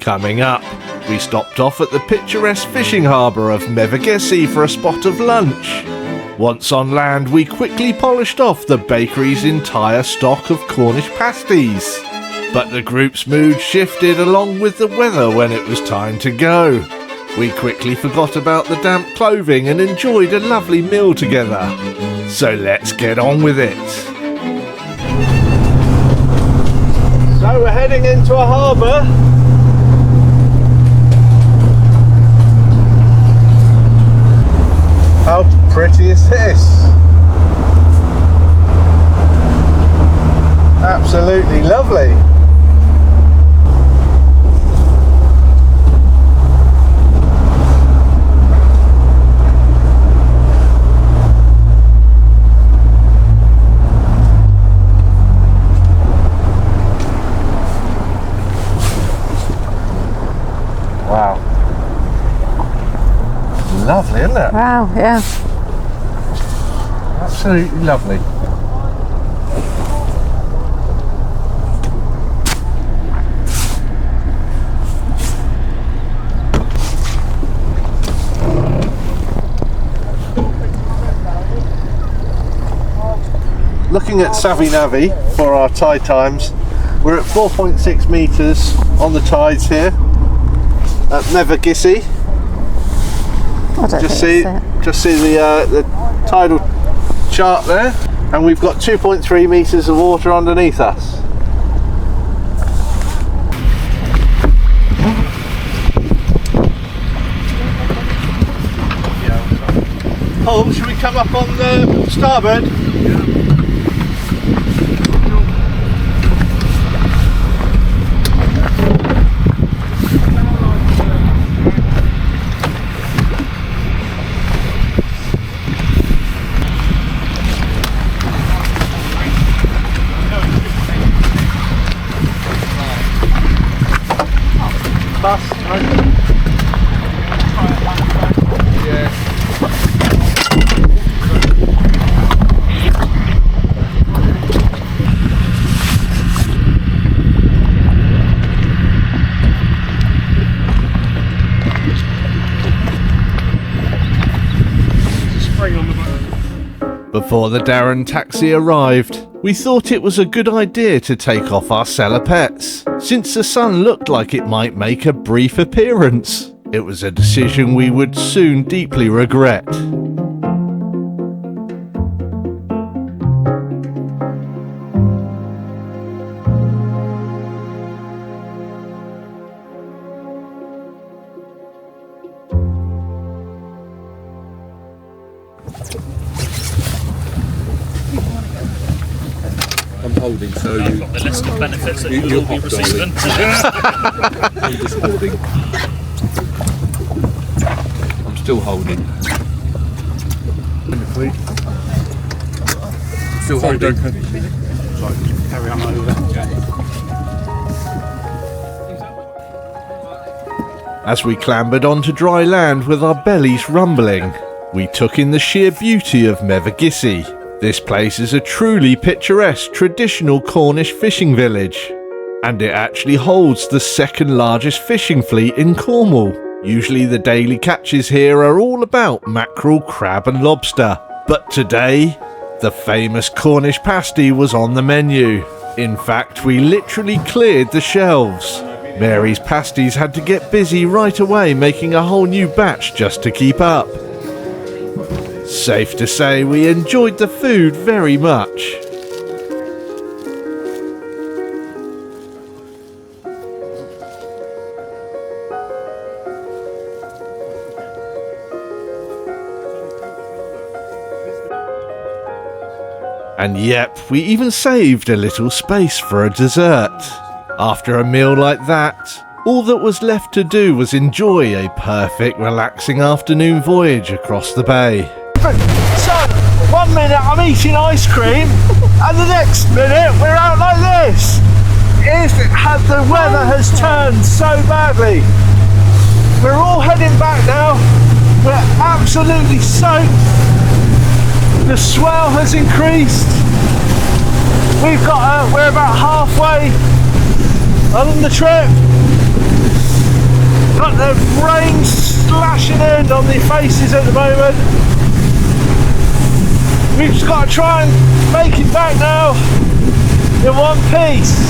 Coming up, we stopped off at the picturesque fishing harbour of Mevagissey for a spot of lunch. Once on land, we quickly polished off the bakery's entire stock of Cornish pasties. But the group's mood shifted along with the weather when it was time to go. We quickly forgot about the damp clothing and enjoyed a lovely meal together. So let's get on with it. So we're heading into a harbour. How pretty is this? Absolutely lovely. Wow. Lovely, isn't it? Wow, yeah. Absolutely lovely. Looking at Savvy Navy for our tide times, we're at 4.6 metres on the tides here at Mevagissey. Just see the tidal chart there, and we've got 2.3 metres of water underneath us. Paul, should we come up on the starboard? Before the Darren taxi arrived, we thought it was a good idea to take off our salopettes, since the sun looked like it might make a brief appearance. It was a decision we would soon deeply regret. I'm holding, so I've got the list of benefits that you'll all be receiving. I'm just holding. I'm still holding. Still holding. Carry on over. As we clambered onto dry land with our bellies rumbling, we took in the sheer beauty of Mevagissey. This place is a truly picturesque traditional Cornish fishing village, and it actually holds the second largest fishing fleet in Cornwall. Usually the daily catches here are all about mackerel, crab and lobster, but today the famous Cornish pasty was on the menu. In fact, we literally cleared the shelves. Mary's Pasties had to get busy right away making a whole new batch just to keep up. Safe to say we enjoyed the food very much. And yep, we even saved a little space for a dessert. After a meal like that, all that was left to do was enjoy a perfect, relaxing afternoon voyage across the bay. So, 1 minute I'm eating ice cream, and the next minute we're out like this. The weather has turned so badly. We're all heading back now. We're absolutely soaked. The swell has increased. We're about halfway on the trip. rushing in on their faces at the moment. We've just got to try and make it back now in one piece.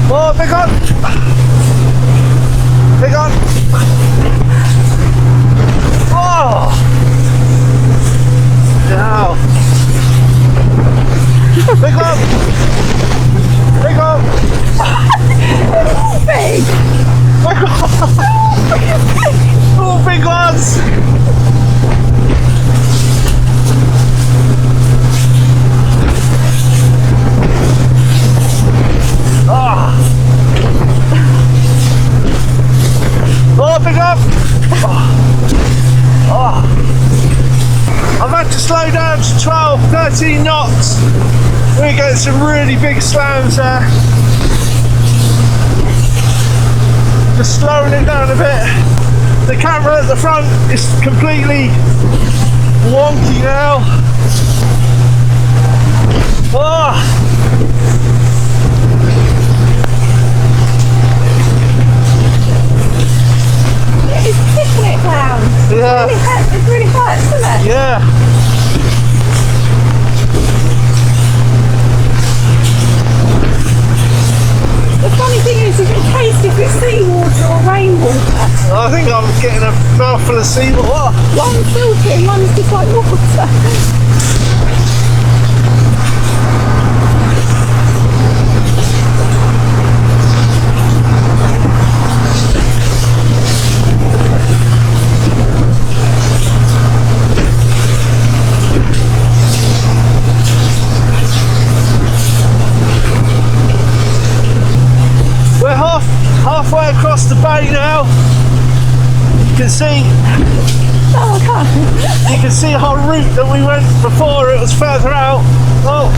Oh, big on! Big on! Oh! Now! Big on! Big on! Big! Oh, big ones! Oh, big up! Oh. I've had to slow down to 12, 13 knots. We're getting some really big slams there. Just slowing it down a bit. The camera at the front is completely wonky now. Oh. It's kicking it down. Yeah. It really hurts, doesn't it? Yeah. The funny thing is you can taste if it's seawater or rainwater. I think I'm getting a mouthful of seawater. One's filtering, one's just like water. Halfway across the bay now. You can see. Oh, I can't. You can see our route that we went before. It was further out. Oh.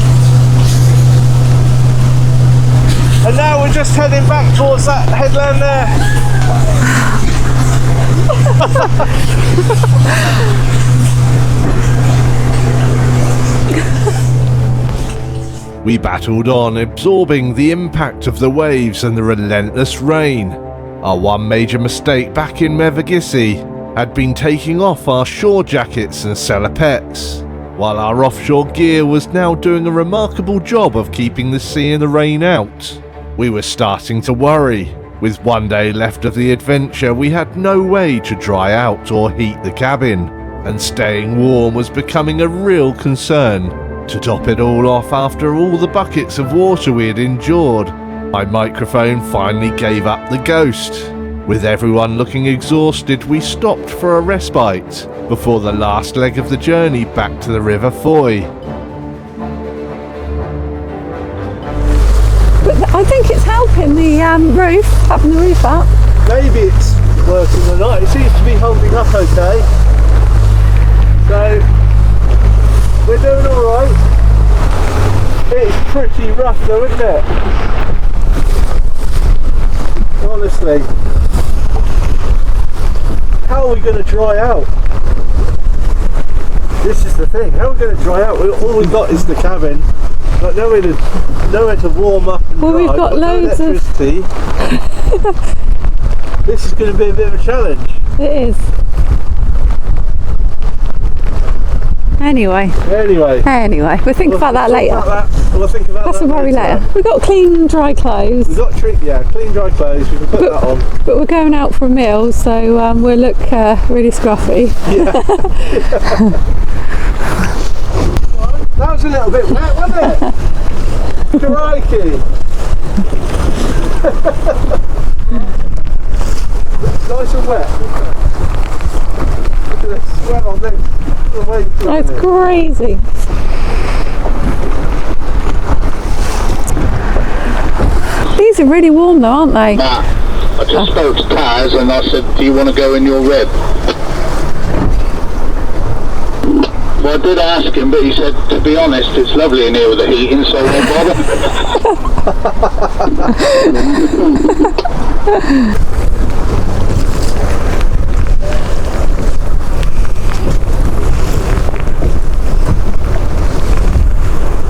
And now we're just heading back towards that headland there. We battled on, absorbing the impact of the waves and the relentless rain. Our one major mistake back in Mevagissey had been taking off our shore jackets and salopettes, while our offshore gear was now doing a remarkable job of keeping the sea and the rain out. We were starting to worry. With one day left of the adventure, we had no way to dry out or heat the cabin, and staying warm was becoming a real concern. To top it all off, after all the buckets of water we had endured, my microphone finally gave up the ghost. With everyone looking exhausted, we stopped for a respite before the last leg of the journey back to the River Foy. But I think it's helping the roof, having the roof up. Maybe it's working or not. It seems to be holding up okay. So we're doing alright. It's pretty rough though, isn't it? Honestly. How are we going to dry out? This is the thing. How are we going to dry out? All we've got is the cabin. Like nowhere to warm up and Well, dry. we've got no loads of- electricity. This is going to be a bit of a challenge. It is. Anyway, we'll think about that later. We'll think about That's that a worry later. We've got clean, dry clothes, We've got clean, dry clothes. We can put that on. but we're going out for a meal, so we'll look really scruffy. That was a little bit wet, wasn't it? Crikey! Nice and wet. Look at this sweat on this. That's crazy. These are really warm though, aren't they? Nah, I just spoke to Taz and I said, do you want to go in your rib? Well, I did ask him, but he said, to be honest, it's lovely in here with the heating, so don't bother.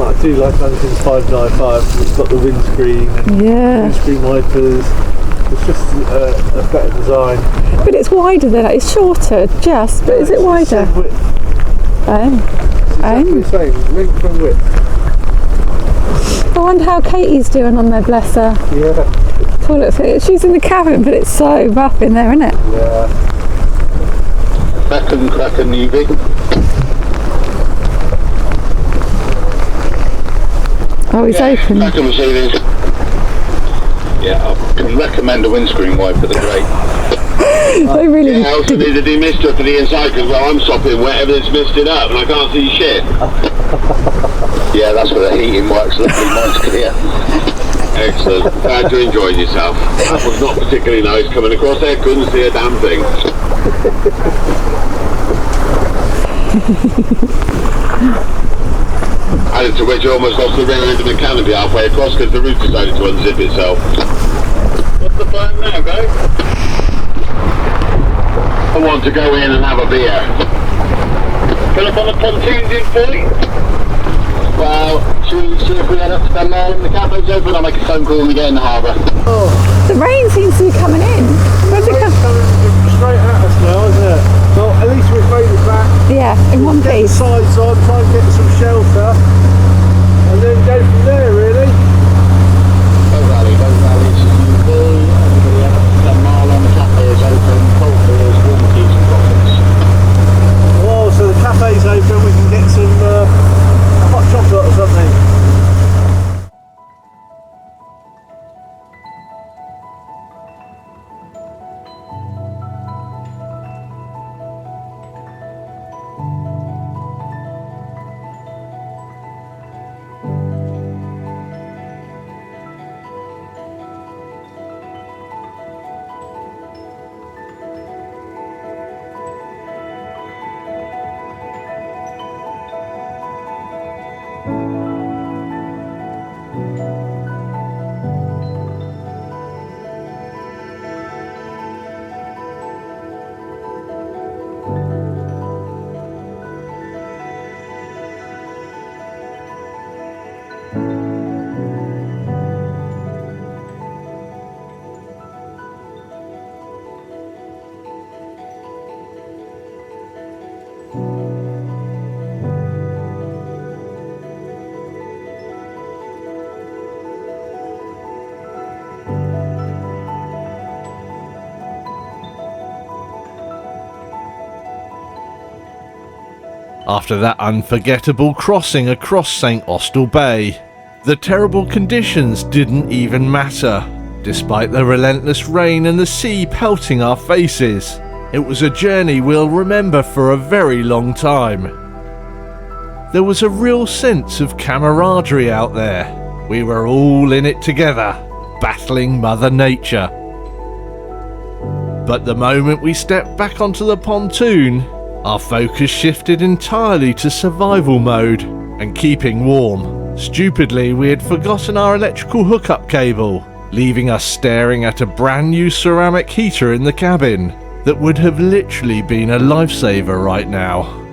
I do like Huntington's 595. It's got the windscreen and windscreen wipers. It's just a better design. But it's wider than that. It's shorter, just, but is it wider? Same width. Oh. Exactly the same, length and width. I wonder how Katie's doing on there, bless her. Yeah. Poor little thing. She's in the cabin, but it's so rough in there, isn't it? Yeah. Back and crack a newbie. Oh, he's open. I can see this. Yeah, I can recommend a windscreen wiper, they're great. They really Yeah, also needed the mister for the inside because while I'm sopping wet, everything's misted up and I can't see shit. Yeah, that's where the heating works. Lovely, mine's clear. Excellent. Glad you enjoyed yourself. That was not particularly nice coming across there. Couldn't see a damn thing. Added to which I almost lost the rear end of the canopy halfway across because the roof decided to unzip itself. What's the plan now, guys? I want to go in and have a beer. Fill up on the pontoons in Philly? Well, should we see if we head up to Dunmore and the cabin's open? I'll make a phone call when we get in the harbour. The rain seems to be coming in. Where's it It's come? coming straight at us now, isn't it? Well, at least we've made it back. Yeah, in one Get the piece. sides on, try and get some shelter, and then go from there, really. Boat rally, it's UV, everybody head up to Dunmore and the cafe is open, cold beers, warm teas and coffees. Oh, so the cafe's open, we can get some hot chocolate or something. after that unforgettable crossing across St Austell Bay. The terrible conditions didn't even matter, despite the relentless rain and the sea pelting our faces. It was a journey we'll remember for a very long time. There was a real sense of camaraderie out there. We were all in it together, battling Mother Nature. But the moment we stepped back onto the pontoon, our focus shifted entirely to survival mode and keeping warm. Stupidly, we had forgotten our electrical hookup cable, leaving us staring at a brand new ceramic heater in the cabin that would have literally been a lifesaver right now.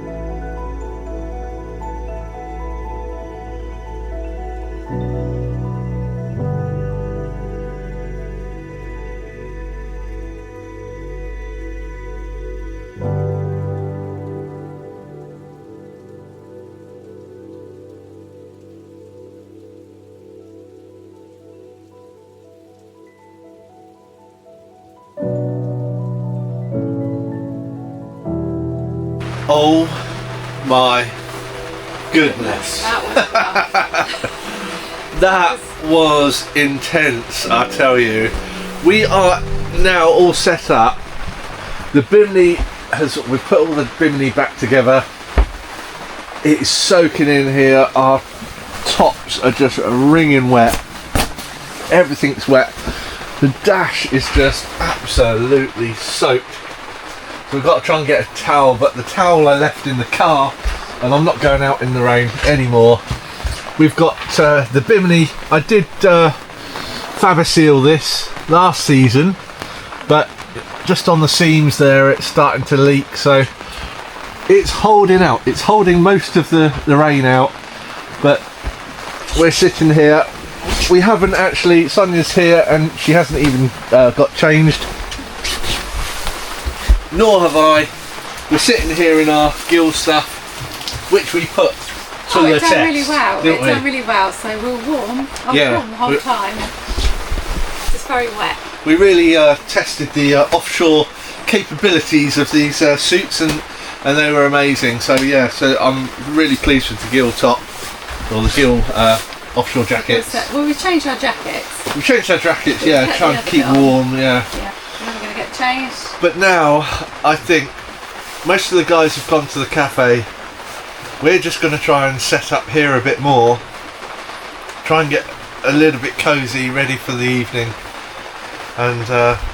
Oh my goodness. That was intense, I tell you. We are now all set up. The bimini we've put all the bimini back together. It is soaking in here. Our tops are just wringing wet. Everything's wet. The dash is just absolutely soaked. So we've got to try and get a towel, but the towel I left in the car and I'm not going out in the rain anymore. We've got the bimini. I did Faberseal this last season, but just on the seams there it's starting to leak, so it's holding out. It's holding most of the rain out, but we're sitting here. We haven't actually, Sonia's here and she hasn't even got changed. Nor have I. We're sitting here in our gill stuff, which we put to the test. Really well. It's done really well. So we're warm. I'm warm the whole time. It's very wet. We really tested the offshore capabilities of these suits, and they were amazing. So yeah, so I'm really pleased with the gill top, or the gill offshore jackets. Well, we've changed our jackets. We've changed our jackets, yeah, trying to keep warm, yeah. We're never going to get changed. But now, I think most of the guys have gone to the cafe. We're just going to try and set up here a bit more. Try and get a little bit cosy, ready for the evening. And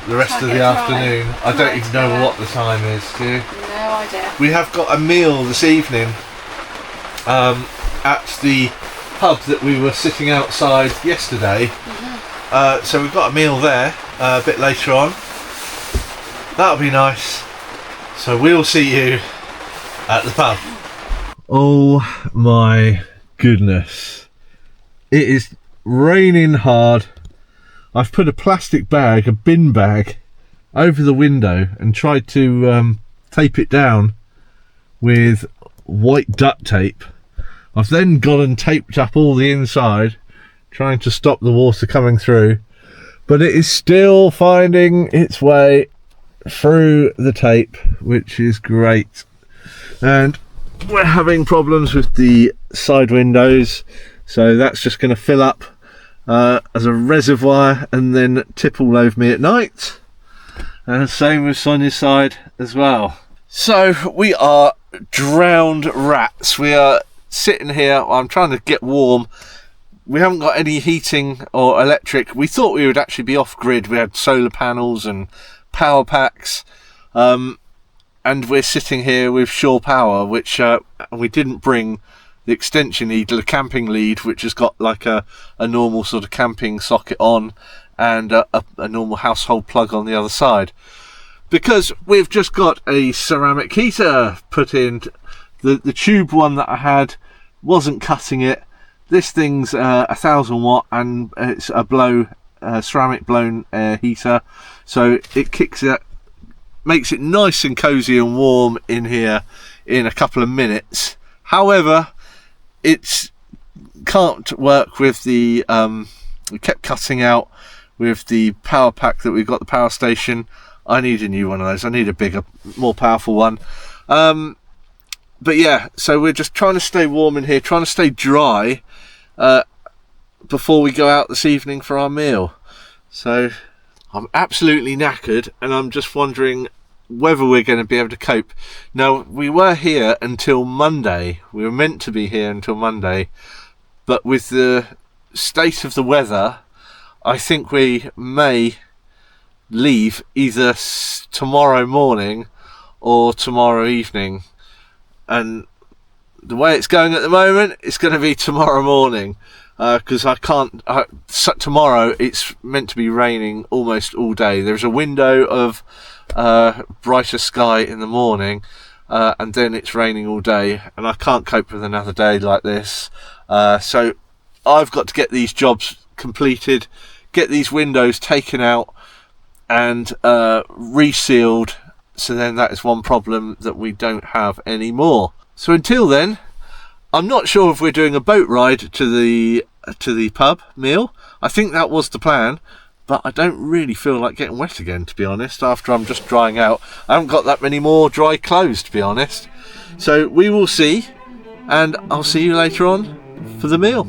the rest of the afternoon. I don't even know what the time is, do you? No idea. We have got a meal this evening at the pub that we were sitting outside yesterday. So we've got a meal there a bit later on. That'll be nice. So we'll see you at the pub. Oh my goodness. It is raining hard. I've put a plastic bag, a bin bag, over the window and tried to tape it down with white duct tape. I've then gone and taped up all the inside, trying to stop the water coming through, but it is still finding its way through the tape, which is great. And we're having problems with the side windows, so that's just going to fill up as a reservoir and then tip all over me at night. And same with Sonia's side as well. So we are drowned rats. We are sitting here. I'm trying to get warm. We haven't got any heating or electric. We thought we would actually be off grid. We had solar panels and power packs, and we're sitting here with Shore Power, which we didn't bring the extension lead, the camping lead, which has got like a normal sort of camping socket on and a normal household plug on the other side, because we've just got a ceramic heater put in. The tube one that I had wasn't cutting it. This thing's 1000 watt and it's a ceramic blown air heater, so it kicks it, makes it nice and cozy and warm in here in a couple of minutes. However, it can't work with the we kept cutting out with the power pack that we've got, the power station. I need a new one of those. I need a bigger, more powerful one. But yeah, so we're just trying to stay warm in here, trying to stay dry before we go out this evening for our meal. So I'm absolutely knackered, and I'm just wondering whether we're going to be able to cope. Now, we were here until Monday. We were meant to be here until Monday, but with the state of the weather, I think we may leave either tomorrow morning or tomorrow evening. And the way it's going at the moment, it's going to be tomorrow morning, because tomorrow it's meant to be raining almost all day. There's a window of brighter sky in the morning, and then it's raining all day, and I can't cope with another day like this. So I've got to get these jobs completed, get these windows taken out and resealed, so then that is one problem that we don't have anymore. So until then, I'm not sure if we're doing a boat ride to the pub meal. I think that was the plan, but I don't really feel like getting wet again, to be honest, after I'm just drying out. I haven't got that many more dry clothes, to be honest. So we will see, and I'll see you later on for the meal.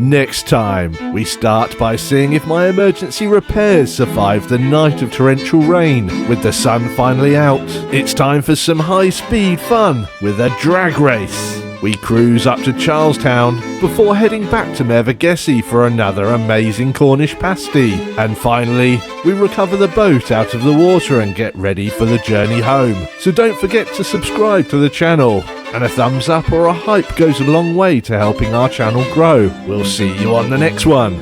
Next time, we start by seeing if my emergency repairs survive the night of torrential rain. With the sun finally out, it's time for some high-speed fun with a drag race. We cruise up to Charlestown before heading back to Mevagissey for another amazing Cornish pasty. And finally, we recover the boat out of the water and get ready for the journey home. So don't forget to subscribe to the channel. And a thumbs up or a hype goes a long way to helping our channel grow. We'll see you on the next one.